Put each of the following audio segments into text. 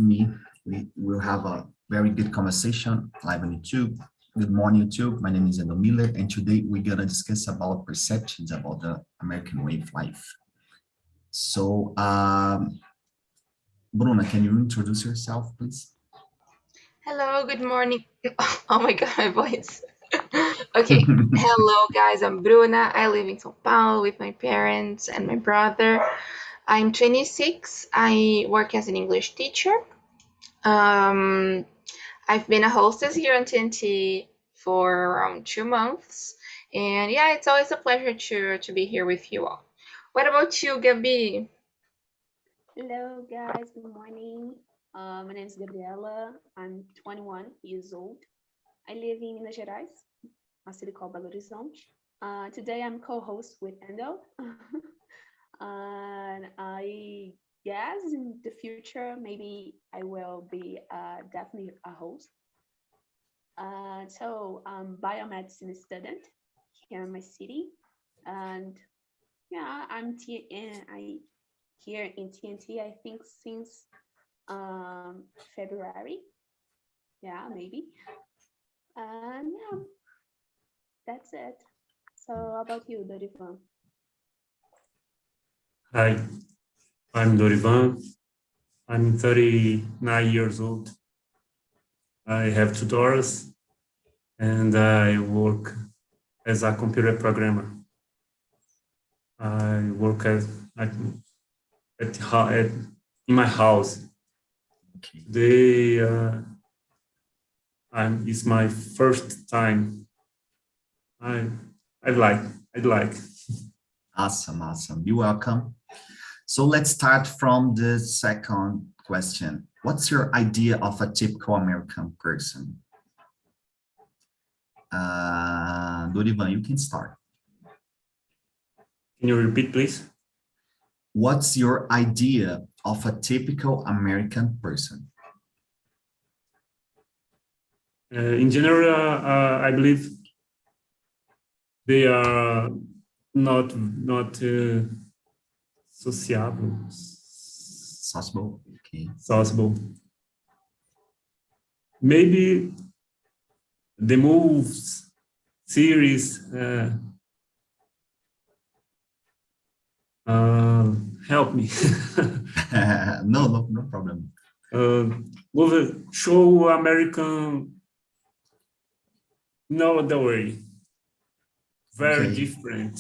me. We will have a very good conversation live on YouTube. Good morning, YouTube. My name is Endo Miller, and today we're gonna discuss about perceptions about the American way of life. So, Bruna, can you introduce yourself, please? Hello, good morning. Oh my God, my voice. Okay, hello guys, I'm Bruna. I live in São Paulo with my parents and my brother. I'm 26. I work as an English teacher. Um, I've been a hostess here on TNT for around 2 months. And yeah, it's always a pleasure to be here with you all. What about you, Gabi? Hello, guys. Good morning. My name is Gabriela. I'm 21 years old. I live in Minas Gerais, a city called Belo Horizonte. Today, I'm co-host with Endo, and I guess in the future maybe I will be definitely a host. So I'm biomedicine student here in my city, and yeah, I here in TNT, I think since February. Yeah, maybe. And yeah, that's it. So how about you, Dorivan? Hi, I'm Dorivan. I'm 39 years old. I have 2 daughters and I work as a computer programmer. I work in my house. Okay. It's my first time. I'd like. Awesome. You're welcome. So let's start from the second question. What's your idea of a typical American person? Dorivan, you can start. Can you repeat, please? What's your idea of a typical American person? In general, I believe they are not sociable. Sociable, okay. Sociable. Maybe the moves, series, help me. No problem. Will show American no other way. Very different.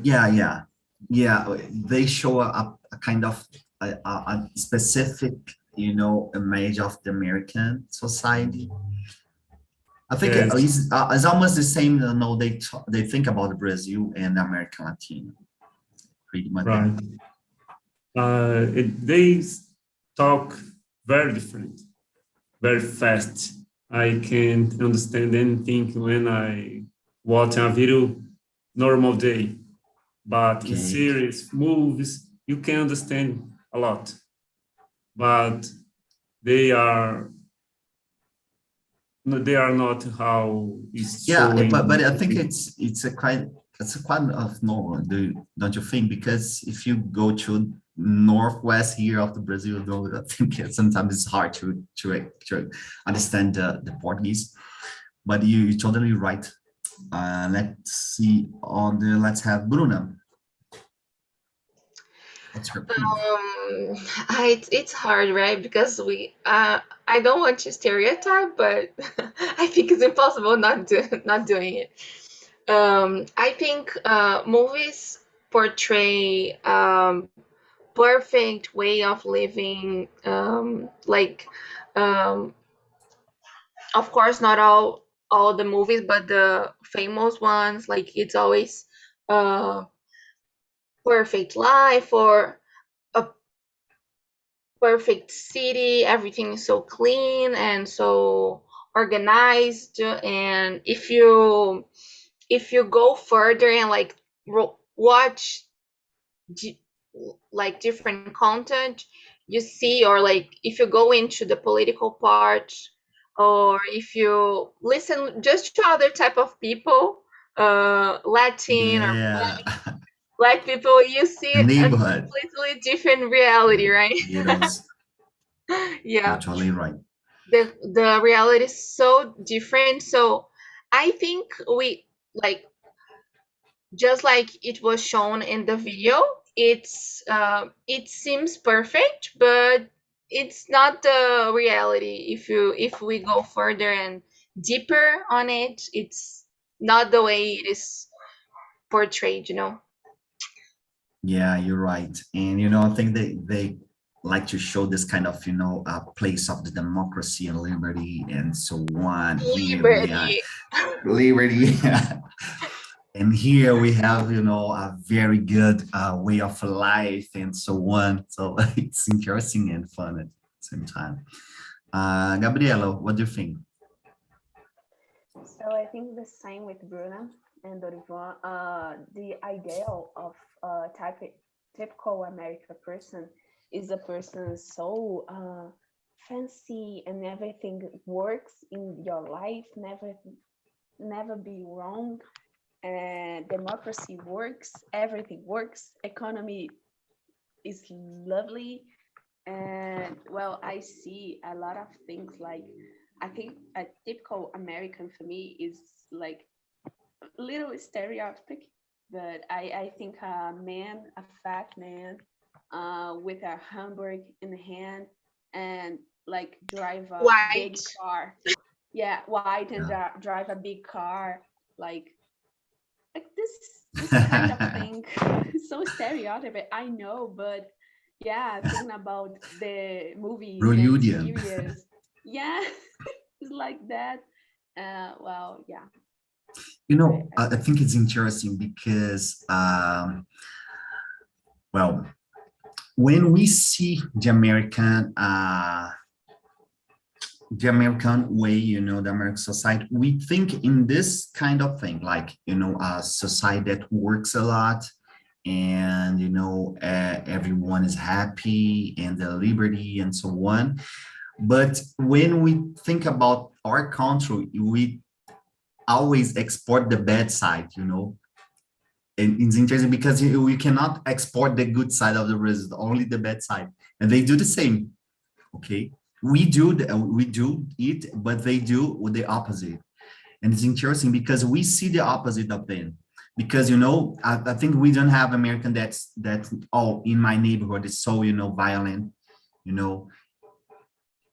Yeah. They show a kind of a specific, image of the American society. I think Yes. it's almost the same. They think about Brazil and American Latino, pretty much. Right. They talk very different, very fast. I can't understand anything when I watch a video normal day, but in series, movies, you can understand a lot. But they are not how it's showing. But I think it's quite of normal, don't you think? Because if you go to northwest here of the Brazil, though, I think sometimes it's hard to understand the Portuguese. But you're totally right. Let's see let's have Bruna. What's her opinion? It's hard, right? Because I don't want to stereotype, but I think it's impossible not doing it. I think movies portray perfect way of living, um, of course not all the movies, but the famous ones, like it's always uh perfect life or a perfect city. Everything is so clean and so organized. And if you go further and like watch like different content, you see, or like if you go into the political part, or if you listen just to other type of people, Latin or Yeah. Black people, you see a neighborhood. completely different reality, right? Ghettos. You're Yeah, totally right. the reality is so different. So I think we like, just like it was shown in the video, it seems perfect, but it's not the reality. If we go further and deeper on it, it's not the way it is portrayed, you know. Yeah, you're right. And I think they like to show this kind of place of the democracy and liberty and so on. Here we are, Liberty. liberty. And here we have a very good way of life and so on. So it's interesting and fun at the same time. Gabriela, what do you think? So I think the same with Bruna and Dorival. The ideal of typical American person is a person so fancy and everything works in your life, never be wrong, and democracy works, everything works, economy is lovely, and well, I see a lot of things like, I think a typical American for me is like a little stereotypic, but I think a man, a fat man, with a hamburger in the hand and like drive a big White. car. Yeah, white and Yeah. drive a big car, like this kind of thing. So stereotypic, I know, but yeah, thinking about the movies and Brilliant. series, yeah, it's like that. Well, yeah. I think it's interesting because, well, when we see the American way, the American society, we think in this kind of thing, like, a society that works a lot and, everyone is happy and the liberty and so on. But when we think about our country, we always export the bad side, and it's interesting because we cannot export the good side of the result, only the bad side, and they do the same. Okay, we do it, but they do with the opposite, and it's interesting because we see the opposite of them. Because I think we don't have American that's in my neighborhood is so violent, you know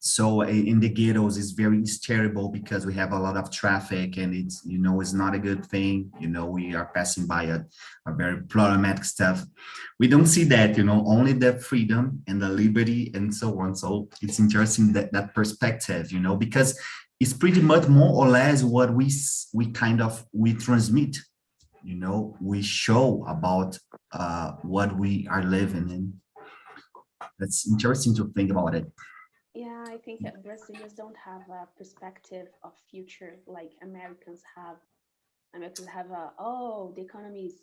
so in the ghettos it's terrible because we have a lot of traffic and it's not a good thing. We are passing by a very problematic stuff. We don't see that, only the freedom and the liberty and so on. So it's interesting that perspective, because it's pretty much more or less what we transmit, we show about what we are living in. That's interesting to think about it. Yeah, I think that Brazilians don't have a perspective of future like Americans have. Americans have the economy is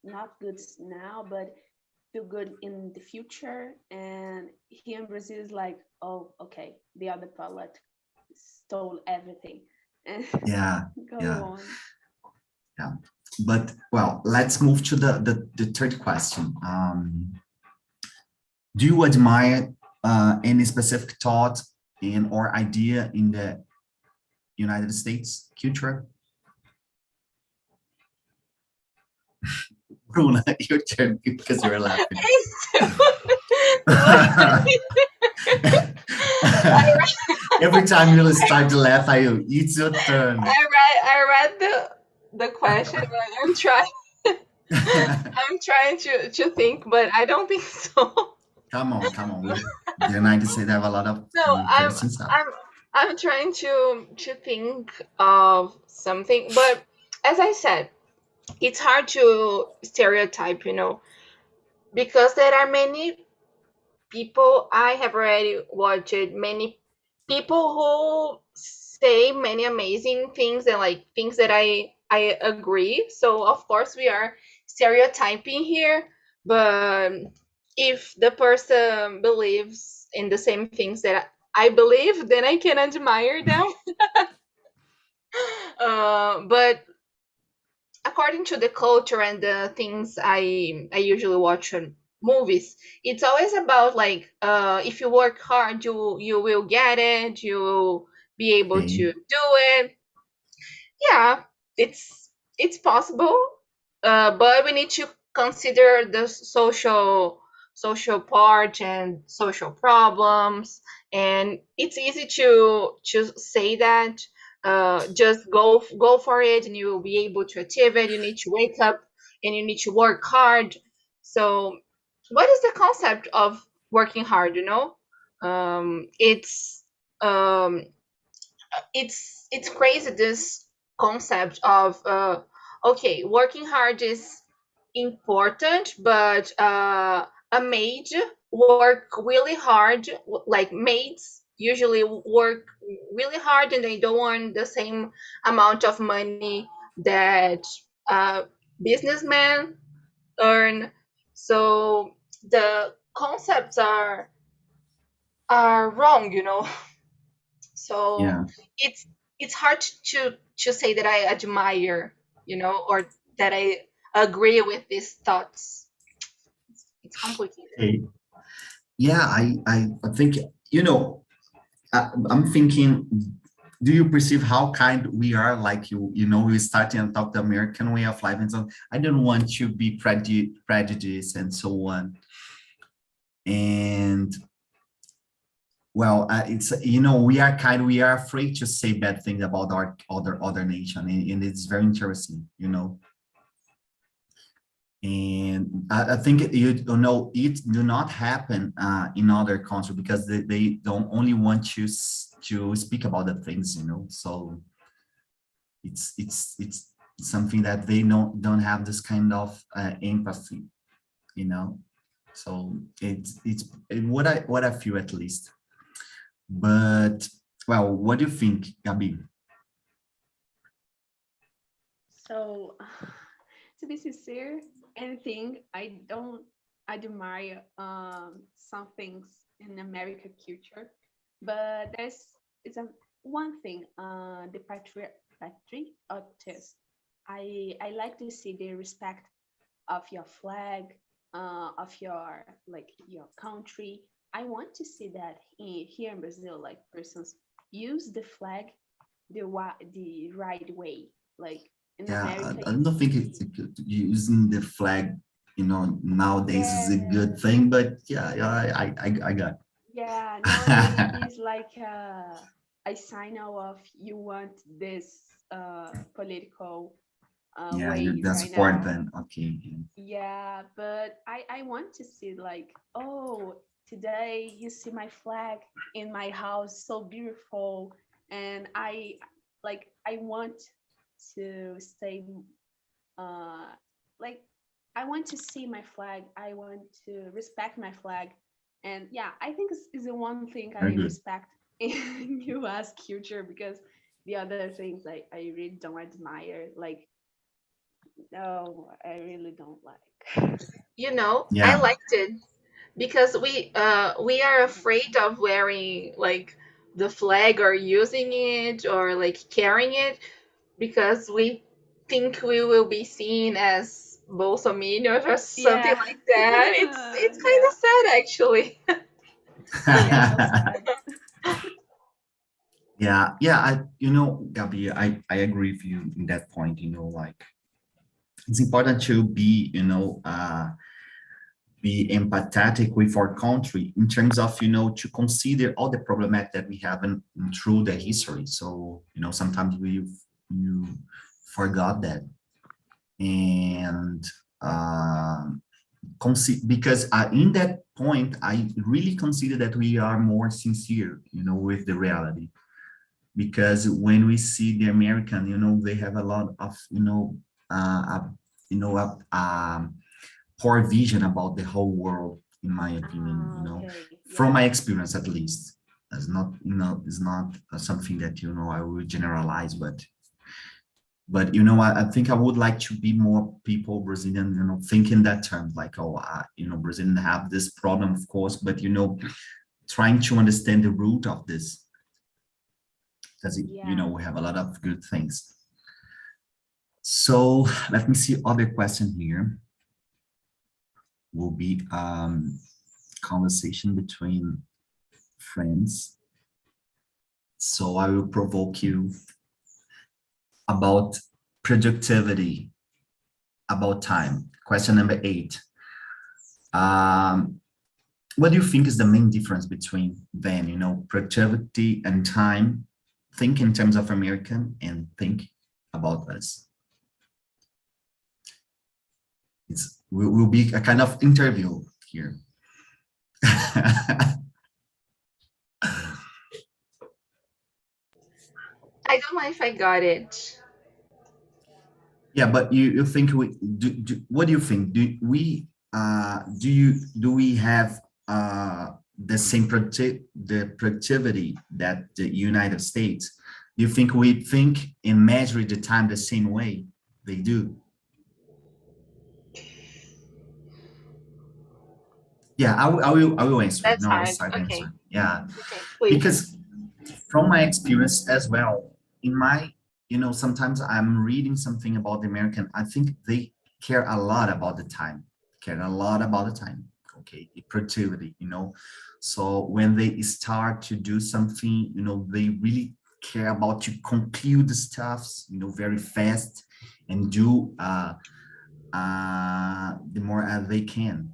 not good now, but feel good in the future. And here in Brazil is like, oh, okay, the other pilot stole everything. And Yeah, go yeah, on. yeah. But well, let's move to the third question. Do you admire any specific thought and or idea in the United States culture? Bruna, your turn because you're laughing. Every time you start to laugh, it's your turn. I read the question, but I'm trying to think, but I don't think so. Come on. The United States have a lot of No, interesting stuff. I'm trying to think of something, but as I said, it's hard to stereotype, because there are many people. I have already watched many people who say many amazing things and like things that I agree. So of course we are stereotyping here, but if the person believes in the same things that I believe, then I can admire them. But according to the culture and the things I usually watch on movies, it's always about like if you work hard, you will get it, you will be able Okay. to do it. Yeah, it's possible, but we need to consider the social part and social problems. And it's easy to say that just go for it and you will be able to achieve it. You need to wake up and you need to work hard. So, what is the concept of working hard? It's um, it's crazy, this concept of okay, working hard is important, but a maid work really hard. Like maids usually work really hard and they don't earn the same amount of money that uh, businessmen earn. So the concepts are wrong. So Yeah. it's it's hard to say that I admire, or that I agree with these thoughts. It's complicated. Okay. Yeah, I think, you know, I'm thinking, do you perceive how kind we are? Like we starting to talk the American way of life and so on. I don't want to be prejudiced and so on. And well, it's, we are afraid to say bad things about our other nation, and it's very interesting. And I think it do not happen in other countries because they don't only want to speak about the things. So it's something that they don't have this kind of empathy. So it's what I feel, at least. But well, what do you think, Gabi? So, to be sincere, anything I don't admire some things in American culture, but it's a one thing, the patriotism. I like to see the respect of your flag, of your country. I want to see that here in Brazil, like persons use the flag the right way. Like in Yeah, America, I you don't think it's see, a good, using the flag, nowadays is a yeah, good thing, but yeah, I got yeah. Nowadays it. is like a signal of you want this political Yeah, way that's right now. important. Okay. Yeah, but I want to see like, oh, today you see my flag in my house, so beautiful, and I want to stay uh like I want to see my flag. I want to respect my flag. And yeah, I think is the one thing I Very good. respect in US culture, because the other things I really don't admire. Like, no, I really don't like. I Yeah. liked it because we are afraid of wearing like the flag or using it or like carrying it because we think we will be seen as bolsominions or something Yeah. like that. It's kind Yeah. of sad, actually. Yeah, so sad. Yeah, Gabi, I agree with you in that point, like it's important to be empathetic with our country in terms of, to consider all the problematic that we have through the history. So, sometimes you forgot that. And because in that point, I really consider that we are more sincere, with the reality. Because when we see the American, they have a lot of, you know, poor vision about the whole world, in my opinion, Okay. from my Yeah. experience, at least. It's not, it's not something that, I would generalize, but I think I would like to be more people, Brazilian, think in that term, like, oh, Brazilian have this problem, of course, but, trying to understand the root of this, because, Yeah. we have a lot of good things. So let me see other question here. Will be conversation between friends. So I will provoke you about productivity, about time. Question number 8. What do you think is the main difference between them, you know, productivity and time? Think in terms of American and think about us. Will be a kind of interview here. I don't know if I got it. Yeah, but you think we do what do you think? Do we have the same productivity that the United States? Do you think we think and measure the time the same way they do? Yeah, I will answer. That's No, I will hard. start Okay. answering. Yeah, Okay, please. because from my experience as well, in my, you know, sometimes I'm reading something about the American, I think they care a lot about the time, okay, the productivity, you know. So when they start to do something, you know, they really care about to conclude the stuffs, you know, very fast and do the more they can.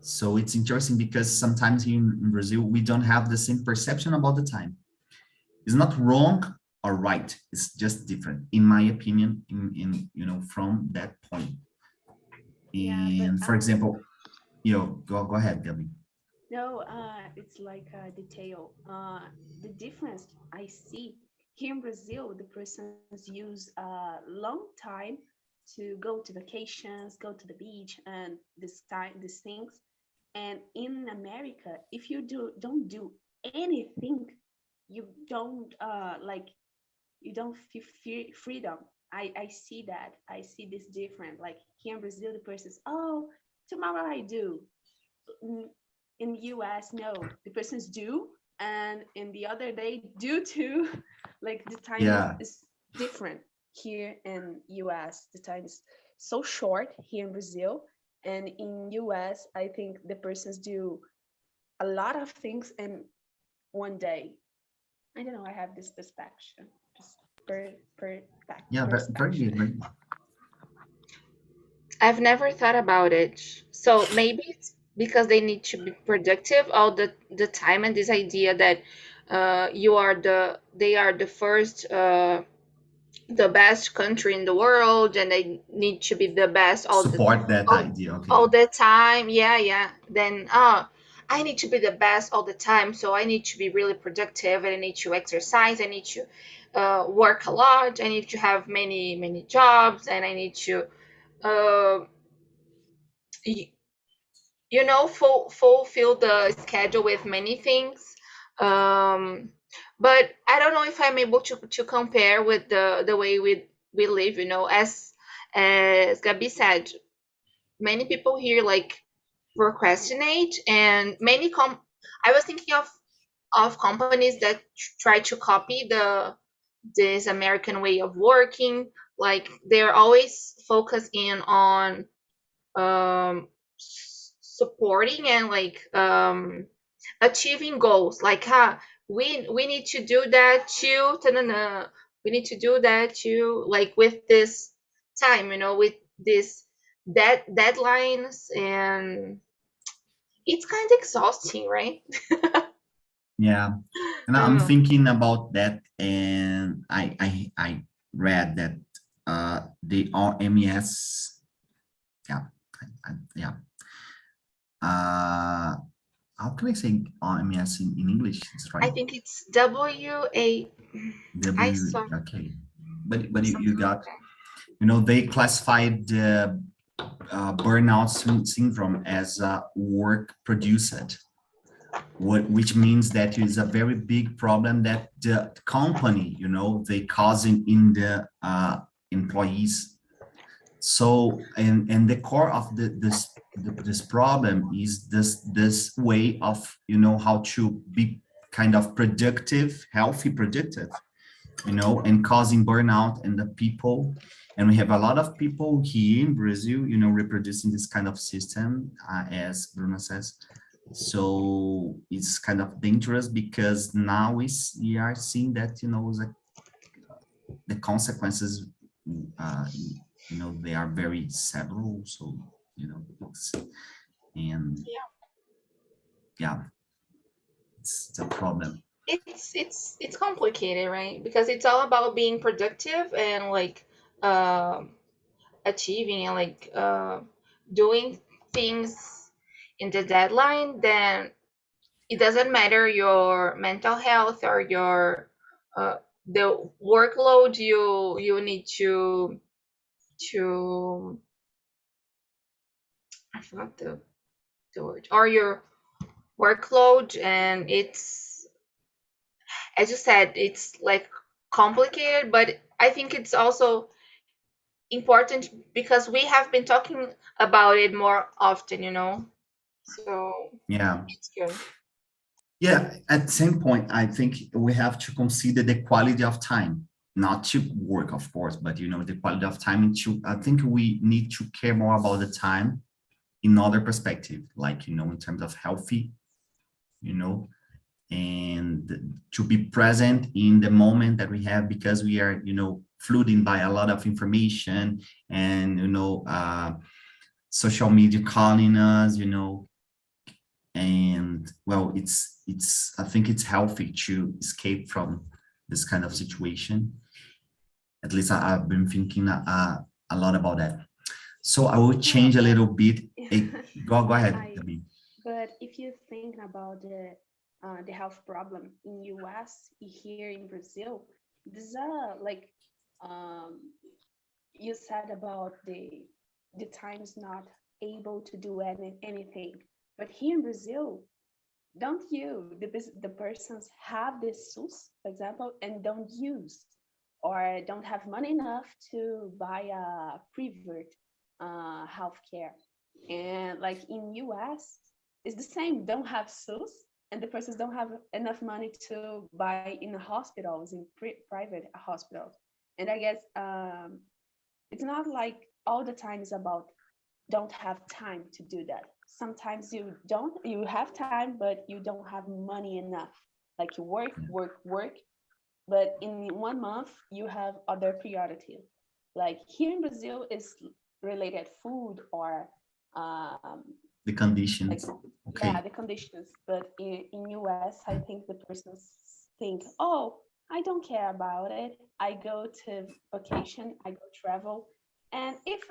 So it's interesting because sometimes here in Brazil, we don't have the same perception about the time. It's not wrong or right. It's just different, in my opinion, in you know, from that point. And for example, you know, go ahead, Gabby. No, it's like a detail. The difference I see here in Brazil, the persons use a long time to go to vacations, go to the beach, and these things. And in America, if you don't do anything, you don't like you don't feel freedom. I see that. I see this different. Like here in Brazil, the person's, oh, tomorrow I do. In the US, no, the persons do, and in the other day do too. Like the time Yeah, is different here in US. The time is so short here in Brazil, and in US, I think the persons do a lot of things in one day. I don't know. I have this perspective, just yeah, very perspective. good. I've never thought about it. So maybe it's because they need to be productive all the time, and this idea that they are the first the best country in the world, and they need to be the best Support that all, idea, okay. all the time. Yeah, yeah. Then I need to be the best all the time, so I need to be really productive, and I need to exercise, I need to work a lot, I need to have many jobs, and I need to uh, y- fulfill the schedule with many things. um but I don't know if I'm able to compare with the way we live, as Gabi said. Many people here like procrastinate, and I was thinking of companies that try to copy this American way of working. Like they're always focusing on supporting and like achieving goals, like we need to do that too, ta-na-na. We need to do that too, like with this time, with this deadlines, and it's kind of exhausting, right? Yeah, and I don't I'm know. thinking about that, and I read that the RMS, yeah, yeah. Uh, how can I say RMS in English? It's I right. think it's WA. I saw Okay, but you something like got, that. you know, they classified the burnout syndrome as work produced, which means that is a very big problem that the company, you know, they causing in the employees. So, and the core of this problem is this way of, you know, how to be kind of productive, healthy, productive, and causing burnout in the people. And we have a lot of people here in Brazil, reproducing this kind of system, as Bruno says. So it's kind of dangerous because now we are seeing that, the consequences, they are very several. So, and yeah, it's a problem. It's complicated, right? Because it's all about being productive and like achieving and like doing things in the deadline. Then it doesn't matter your mental health or your the workload you need to I forgot the word, or your workload. And it's, as you said, it's like complicated, but I think it's also important because we have been talking about it more often. So Yeah. it's good. Yeah, at the same point, I think we have to consider the quality of time, not to work, of course, but the quality of time. I think we need to care more about the time in other perspective, like in terms of healthy, and to be present in the moment that we have, because we are flooding by a lot of information, and social media calling us, and well, I think it's healthy to escape from this kind of situation. At least I've been thinking a lot about that. So I will change a little bit. Go ahead, Debbie. But if you think about the health problem in US, here in Brazil, there's like you said about the times not able to do anything. But here in Brazil, don't the persons have this SUS, for example, and don't use or don't have money enough to buy a private healthcare. And like in US, it's the same. Don't have SUS, and the persons don't have enough money to buy in hospitals, in private hospitals. And I guess it's not like all the time is about don't have time to do that. Sometimes you have time, but you don't have money enough. Like you work, but in 1 month you have other priority. Like here in Brazil is related food or the conditions. like, Okay. yeah, the conditions. But in US, I think the persons think, oh, I don't care about it. I go to vacation, I go travel, and if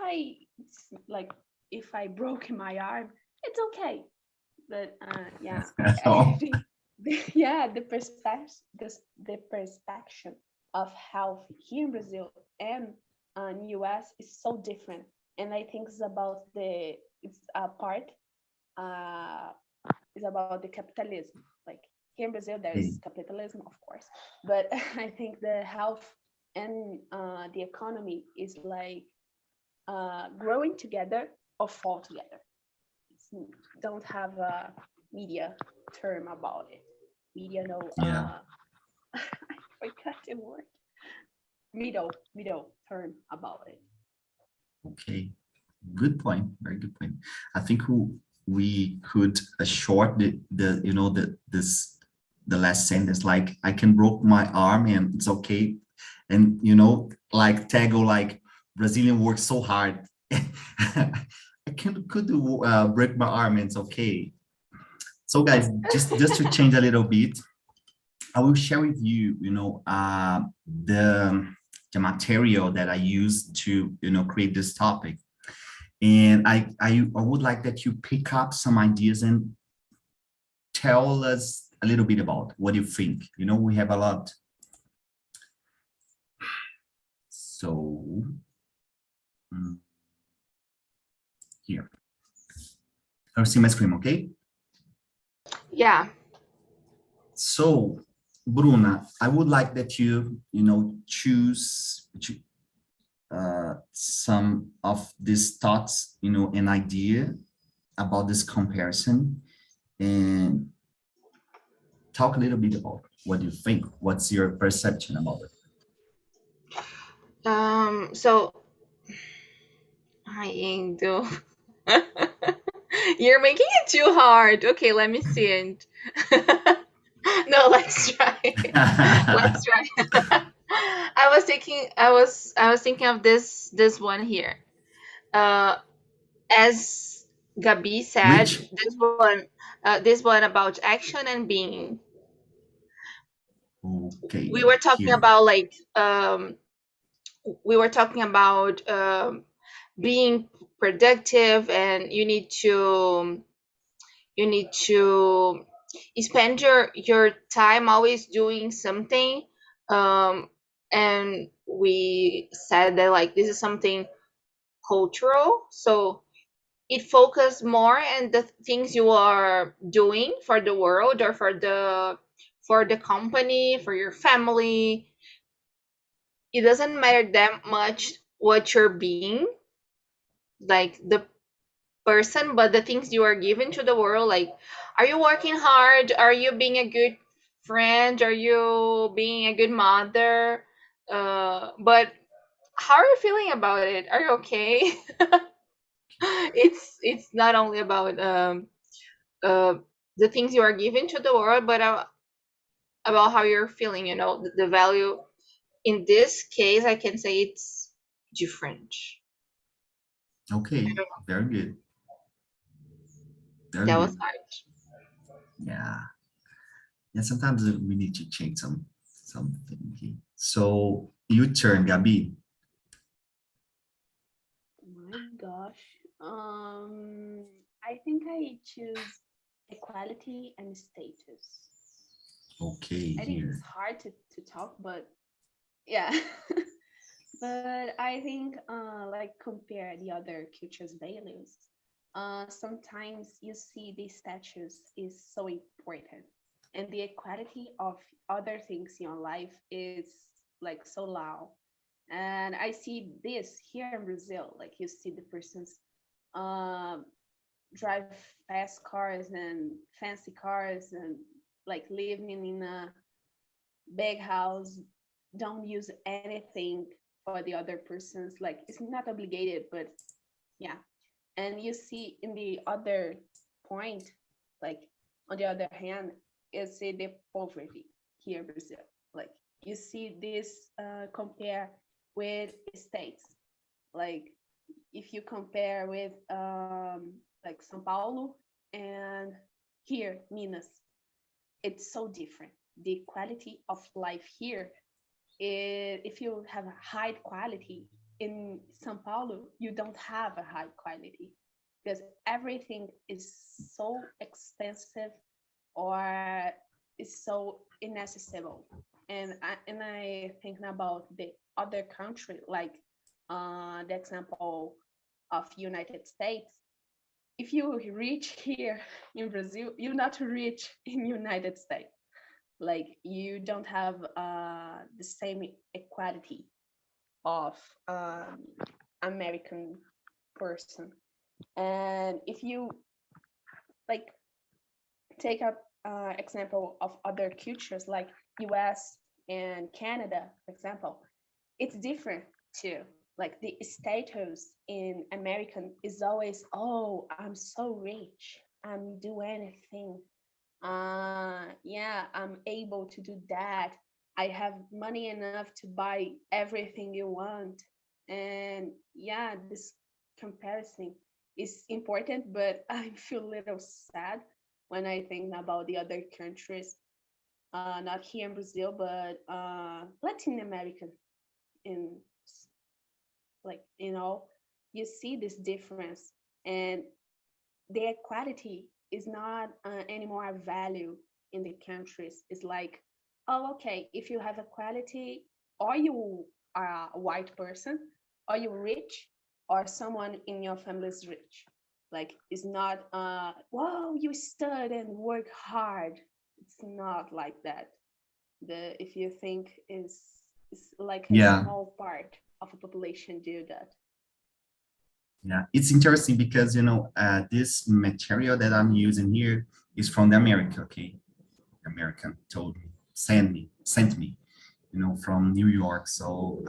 I broke my arm, it's okay. But yeah, I Oh, think yeah, the perspective of health here in Brazil and in US is so different. And I think it's a part uh, is about the capitalism. Like here in Brazil, there okay. is capitalism, of course, but I think the health and the economy is like growing together or fall together. Don't have a media term about it. Media, no. Yeah. I forgot the word. Middle term about it. Okay. Good point. Very good point. I think we could short the last sentence, like I can broke my arm and it's okay, and like Tego, like Brazilian work so hard. I could break my arm and it's okay. So guys, just to change a little bit, I will share with you, the material that I used to, create this topic. And I would like that you pick up some ideas and tell us a little bit about what you think. We have a lot. So here, I'll see my screen, okay? Yeah. So, Bruna, I would like that you, choose some of these thoughts, an idea about this comparison, and talk a little bit about what you think. What's your perception about it? So I do. You're making it too hard. Okay, let me see it. No, let's try. Let's try. I was thinking of this one here. As Gabi said, Which? this one about action and being. Okay, We were talking here. about like we were talking about being productive, and you need to spend your time always doing something, um and we said that like this is something cultural, so it focus more on the things you are doing for the world or for the company, for your family. It doesn't matter that much what you're being, like the person, but the things you are giving to the world. Like, are you working hard? Are you being a good friend? Are you being a good mother? But how are you feeling about it? Are you okay? It's not only about uh, the things you are giving to the world, but about how you're feeling. The value. In this case, I can say it's different. Okay, very good. Very That was good. hard. Yeah. Yeah, sometimes we need to change something. Okay. So you turn, Gabi. My gosh. I think I choose equality and status. Okay, I think it's here. hard to talk, but yeah. But I think like compare the other cultures' values. Sometimes you see the status is so important, and the equality of other things in your life is like so low. And I see this here in Brazil. Like you see the person's um, drive fast cars and fancy cars and like living in a big house, don't use anything for the other person's, like it's not obligated, but yeah. And you see in the other point, like on the other hand, you see the poverty here in Brazil. Like you see this compare with states. Like if you compare with like São Paulo and here Minas, it's so different. The quality of life here, if you have a high quality in Sao Paulo, you don't have a high quality because everything is so expensive or is so inaccessible. And I thinking about the other country, like the example of United States. If you reach here in Brazil, you're not rich in United States. Like you don't have the same equality of American person. And if you like take a example of other cultures like US and Canada, for example, it's different too. Like the status in American is always, oh, I'm so rich, I'm do anything, yeah, I'm able to do that, I have money enough to buy everything you want. And yeah, this comparison is important, but I feel a little sad when I think about the other countries, not here in Brazil, but Latin American. In like you see this difference, and their quality is not anymore a value in the countries. It's like, oh, okay, if you have a quality, or you are a white person, or you rich, or someone in your family is rich. Like it's not whoa, you study and work hard. It's not like that. The if you think is like a Yeah. small part of a population do that. Yeah, it's interesting because, this material that I'm using here is from the America, okay? American told me, sent me. from New York. So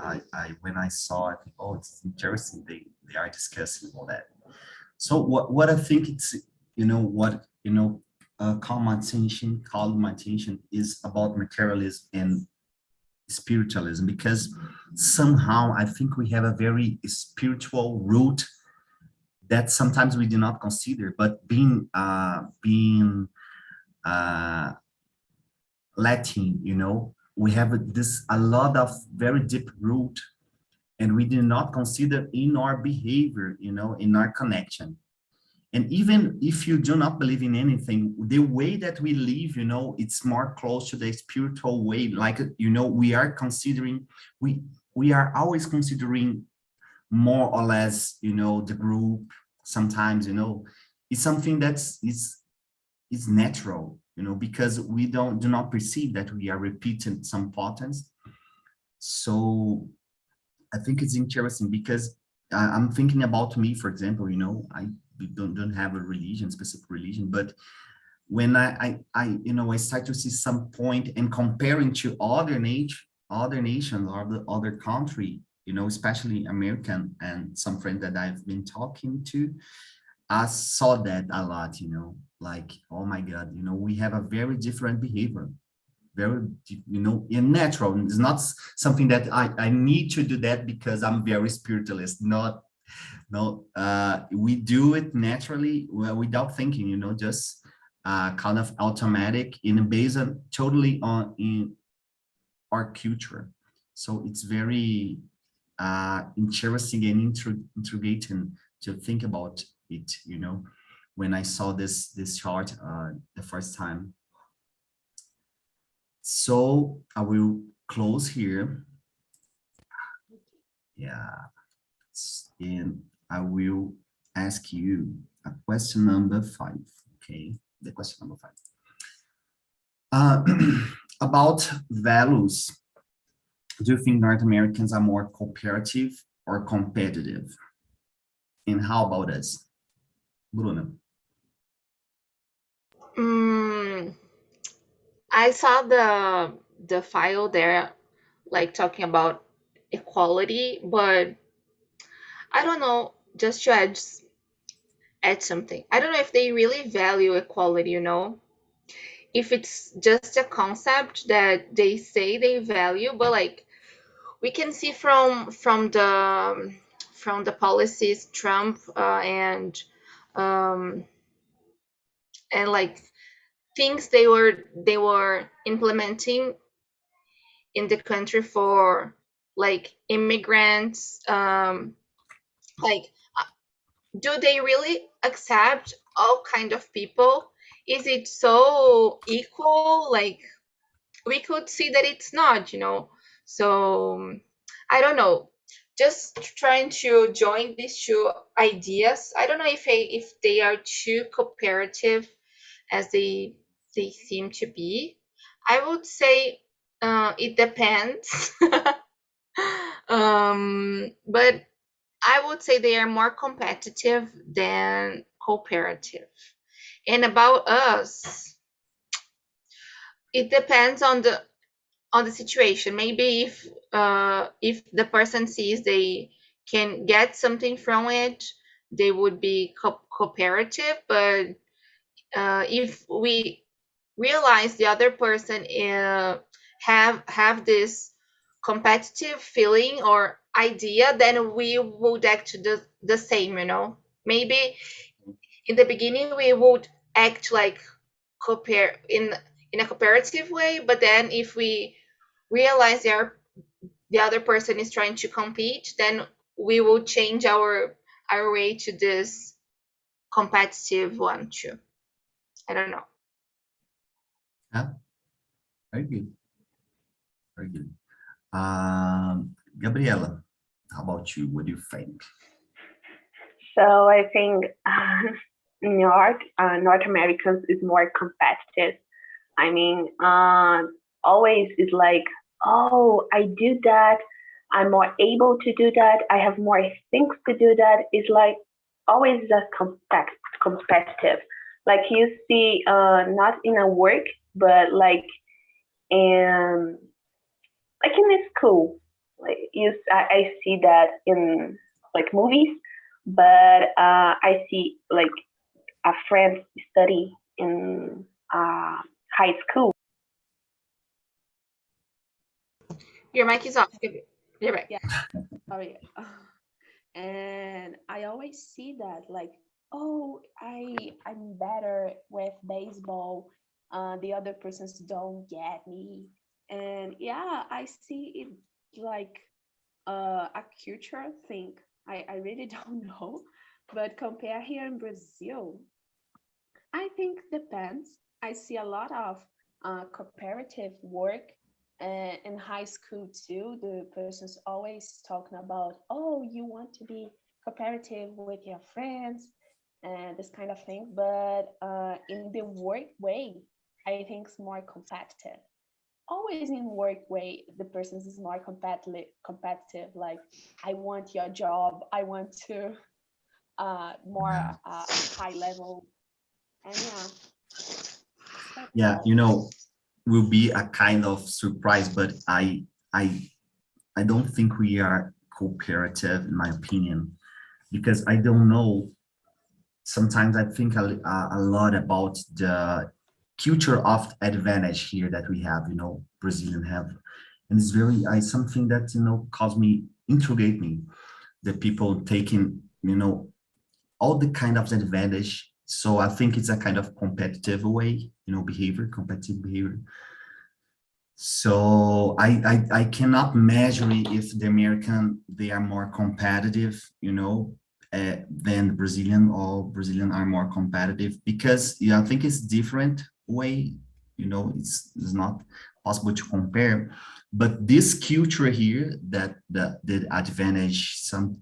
when I saw, I think, oh, it's interesting. They are discussing all that. So what I think it's, called my attention is about materialism and spiritualism, because somehow I think we have a very spiritual root that sometimes we do not consider, but being Latin, we have a lot of very deep root, and we do not consider in our behavior, in our connection. And even if you do not believe in anything, the way that we live, it's more close to the spiritual way. Like, we are considering, we are always considering more or less, the group. Sometimes, it's something that's is natural, because we do not perceive that we are repeating some patterns. So I think it's interesting, because I'm thinking about me, for example, I don't have a religion, specific religion, but when I start to see some point and comparing to other nations or the other country, especially American, and some friends that I've been talking to, I saw that a lot, like, oh my God, we have a very different behavior, very, natural. It's not something that I need to do that because I'm very spiritualist. No, we do it naturally, without thinking, just kind of automatic, and based on totally in our culture. So it's very interesting and intriguing to think about it, when I saw this chart the first time. So I will close here. Yeah. And I will ask you a question number 5. Okay, the question number 5. About values. Do you think North Americans are more cooperative or competitive? And how about us? Bruna? I saw the file there, like talking about equality, but I don't know. Just to add something, I don't know if they really value equality. If it's just a concept that they say they value, but like we can see from the policies Trump um, and like things they were implementing in the country for like immigrants, like do they really accept all kind of people? Is it so equal? Like we could see that it's not. So I don't know, just trying to join these two ideas. I don't know if they are too cooperative as they seem to be. I would say it depends. But I would say they are more competitive than cooperative. And about us, it depends on the situation. Maybe if the person sees they can get something from it, they would be cooperative. But if we realize the other person have this competitive feeling or idea, then we would act the same. Maybe in the beginning we would act like compare in a cooperative way, but then if we realize the other person is trying to compete, then we will change our way to this competitive one too. I don't know. Yeah, very good. Very good. Gabriela, how about you? What do you think? So I think North Americans is more competitive. I mean, always is like, oh, I do that. I'm more able to do that. I have more things to do that. It's like always just competitive. Like you see, not in a work, but like in like in the school, like I see that in like movies, but I see like a friend study in high school. Your mic is off. You're back. Yeah, sorry. And I always see that like, oh, I'm better with baseball. The other persons don't get me, and yeah, I see it like a cultural thing. I really don't know, but compare here in Brazil, I think depends. I see a lot of cooperative work in high school too. The person's always talking about, oh, you want to be cooperative with your friends and this kind of thing. But in the work way, I think it's more competitive. Always in work way, the person is more competitive. Like, I want your job. I want to more Yeah. high level. And yeah, that's Yeah, all. you know, will be a kind of surprise, but I don't think we are cooperative, in my opinion, because I don't know. Sometimes I think a lot about the culture of advantage here that we have, you know, Brazilian have, and it's very something that, you know, cause me, intrigate me, the people taking, you know, all the kind of advantage. So I think it's a kind of competitive way, you know, behavior, competitive behavior. So I cannot measure if the American, they are more competitive, you know, than the Brazilian, or Brazilian are more competitive, because yeah, I think it's different way, you know, it's not possible to compare. But this culture here, that the advantage, some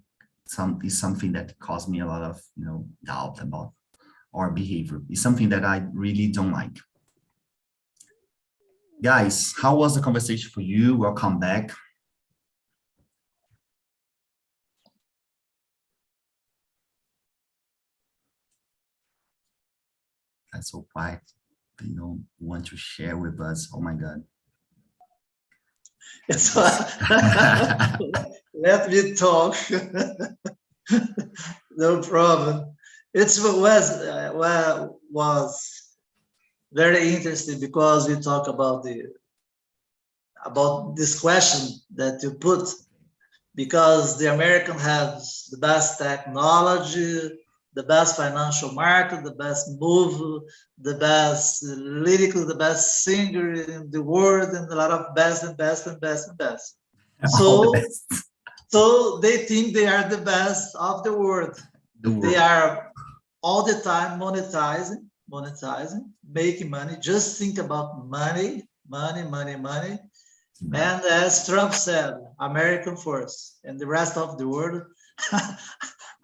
is something that caused me a lot of, you know, doubt about our behavior. It's something that I really don't like. Guys, how was the conversation for you? Welcome back. That's so quiet. They don't want to share with us. Oh my God. It's let me talk. No problem. It was very interesting because we talk about this question that you put, because the American has the best technology, the best financial market, the best move, the best lyrical, the best singer in the world, and a lot of best and best and best and best. So they think they are the best of the world. They are all the time monetizing, making money. Just think about money. And as Trump said, American first, and the rest of the world.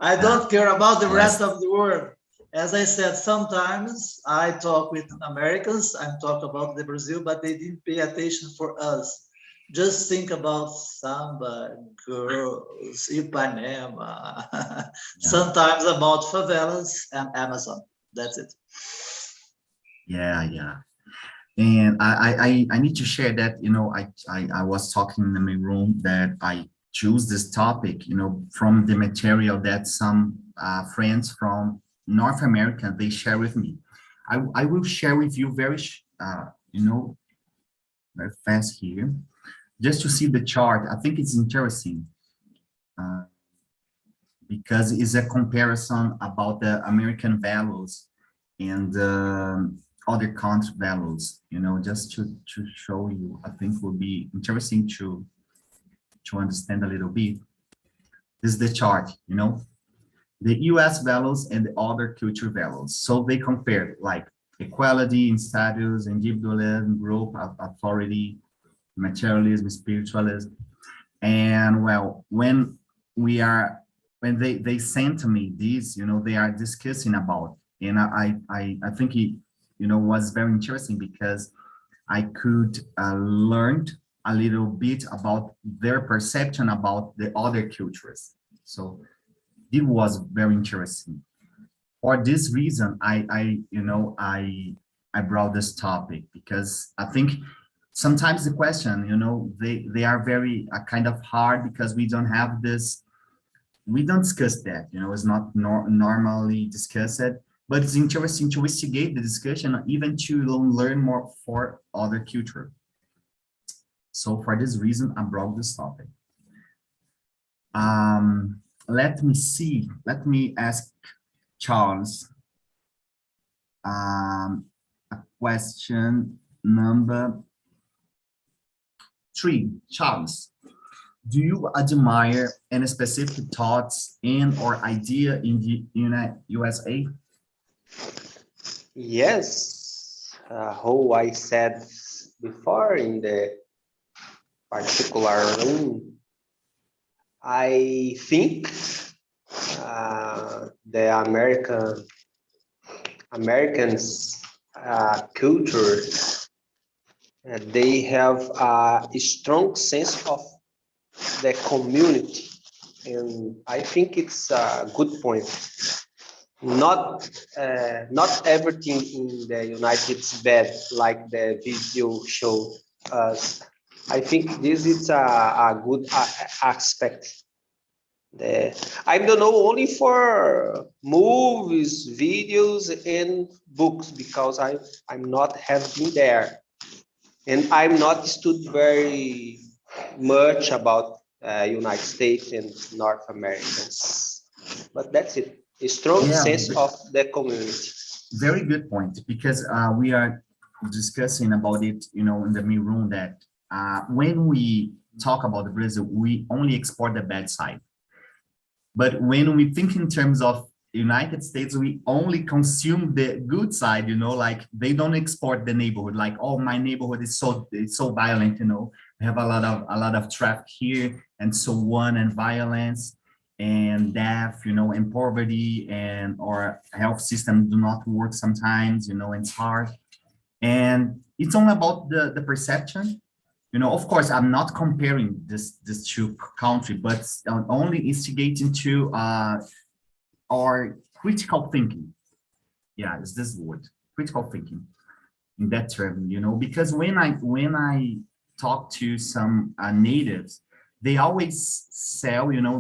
I don't care about the rest of the world. As I said, sometimes I talk with Americans, I'm talking about the Brazil, but they didn't pay attention for us. Just think about samba, girls, Ipanema, sometimes about favelas and Amazon. That's it. Yeah. And I need to share that, you know, I was talking in my room that I choose this topic, you know, from the material that some friends from North America, they share with me. I will share with you very, you know, very fast here, just to see the chart. I think it's interesting because it's a comparison about the American values and other country values, you know, just to show you. I think will be interesting to understand a little bit. This is the chart, you know, the US values and the other culture values. So they compare like equality in status, individualism, group authority, materialism, spiritualism. And well, when they sent to me these, you know, they are discussing about, and I think it, you know, was very interesting because I could learn a little bit about their perception about the other cultures. So it was very interesting. For this reason, I brought this topic because I think sometimes the question, they are very kind of hard because we don't have this, we don't discuss that, it's not normally discussed, but it's interesting to investigate the discussion, even to learn more for other culture. So for this reason, I brought this topic. Let me ask Charles a question number 3. Charles, do you admire any specific thoughts and or idea in the USA? Yes, how I said before in the particular room, I think the Americans culture, they have a strong sense of the community, and I think it's a good point. Not everything in the United States bad, like the video show us. I think this is a good aspect. I don't know, only for movies, videos, and books, because I'm not have been there, and I'm not studied very much about United States and North Americans. But that's it. A strong sense of the community. Very good point, because we are discussing about it, in the main room, that when we talk about Brazil, we only export the bad side. But when we think in terms of United States, we only consume the good side, like they don't export the neighborhood, like, oh, my neighborhood is so violent, we have a lot of traffic here and so on, and violence and death, and poverty, and our health system do not work sometimes, and it's hard. And it's only about the perception. Of course, I'm not comparing this two countries, but only instigating to our critical thinking. Yeah, it's this word, critical thinking, in that term, because when I talk to some natives, they always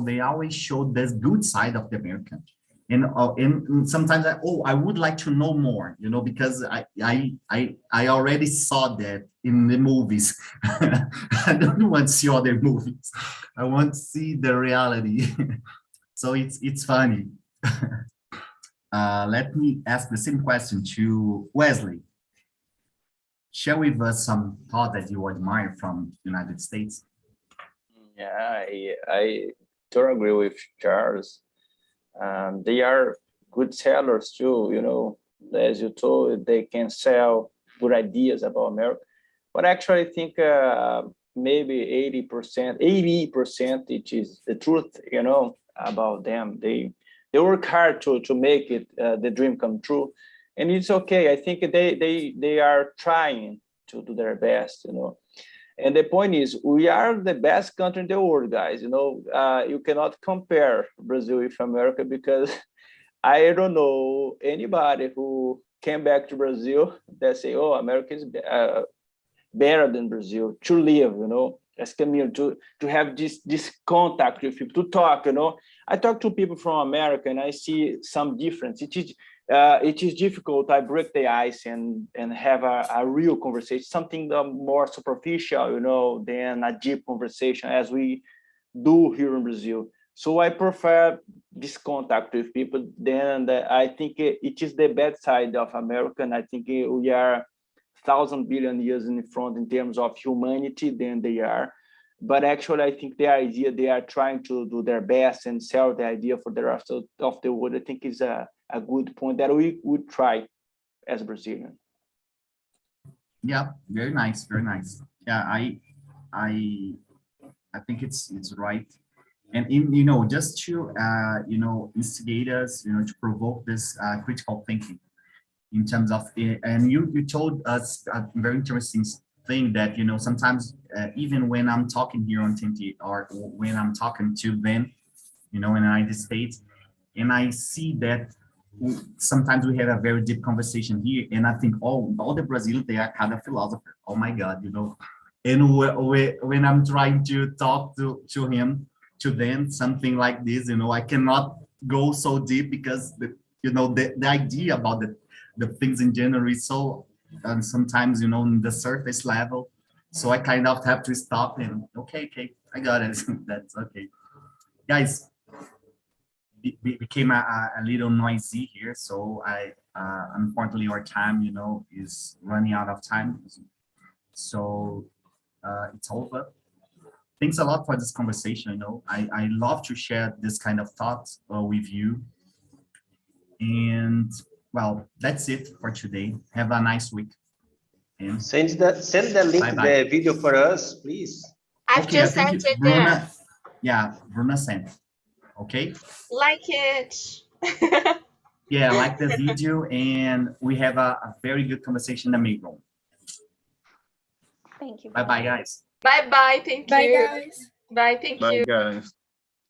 they always show this good side of the American. And sometimes I would like to know more, because I already saw that in the movies. I don't want to see other movies. I want to see the reality. So it's funny. Let me ask the same question to Wesley. Share with us some thought that you admire from United States. Yeah, I totally agree with Charles. They are good sellers too, as you told, they can sell good ideas about America. But actually, I think maybe 80% it is the truth, about them. They work hard to make it the dream come true, and it's okay. I think they are trying to do their best, And the point is, we are the best country in the world, guys. You cannot compare Brazil with America, because I don't know anybody who came back to Brazil that say, oh, America is better than Brazil to live, as community, to have this contact with people, to talk, I talk to people from America and I see some difference. It is difficult. I break the ice and have a real conversation, something more superficial, than a deep conversation as we do here in Brazil. So I prefer this contact with people. Then I think it is the bad side of America. And I think we are 1,000 billion years in front in terms of humanity than they are. But actually, I think the idea, they are trying to do their best and sell the idea for the rest of the world, I think is a good point that we would try as Brazilian. Yeah, very nice, very nice. Yeah, I think it's right. And just to instigate us, to provoke this critical thinking in terms of, and you told us a very interesting thing that sometimes even when I'm talking here on TNT, or when I'm talking to them, in the United States, and I see that sometimes we have a very deep conversation here, and I think, oh, all the Brazilians, they are kind of philosophers. Oh my God, you know. And when I'm trying to talk to him, to them, something like this, you know, I cannot go so deep because the idea about the things in general is so, and sometimes, you know, in the surface level. So I kind of have to stop and okay, I got it. That's okay. Guys, it became a little noisy here, so unfortunately our time, you know, is running out of time. So it's over. Thanks a lot for this conversation. You know, I love to share this kind of thoughts with you. And well, that's it for today. Have a nice week. And Send the link, Bye-bye. the video for us, please. I've okay, I just think sent it Bruna, there. yeah, Bruna sent. Okay. Like it. Yeah, like the video, and we have a very good conversation in the main room. Thank you. Bye-bye, guys. Bye bye. Thank Bye, you. guys. Bye. Thank Bye, you. guys.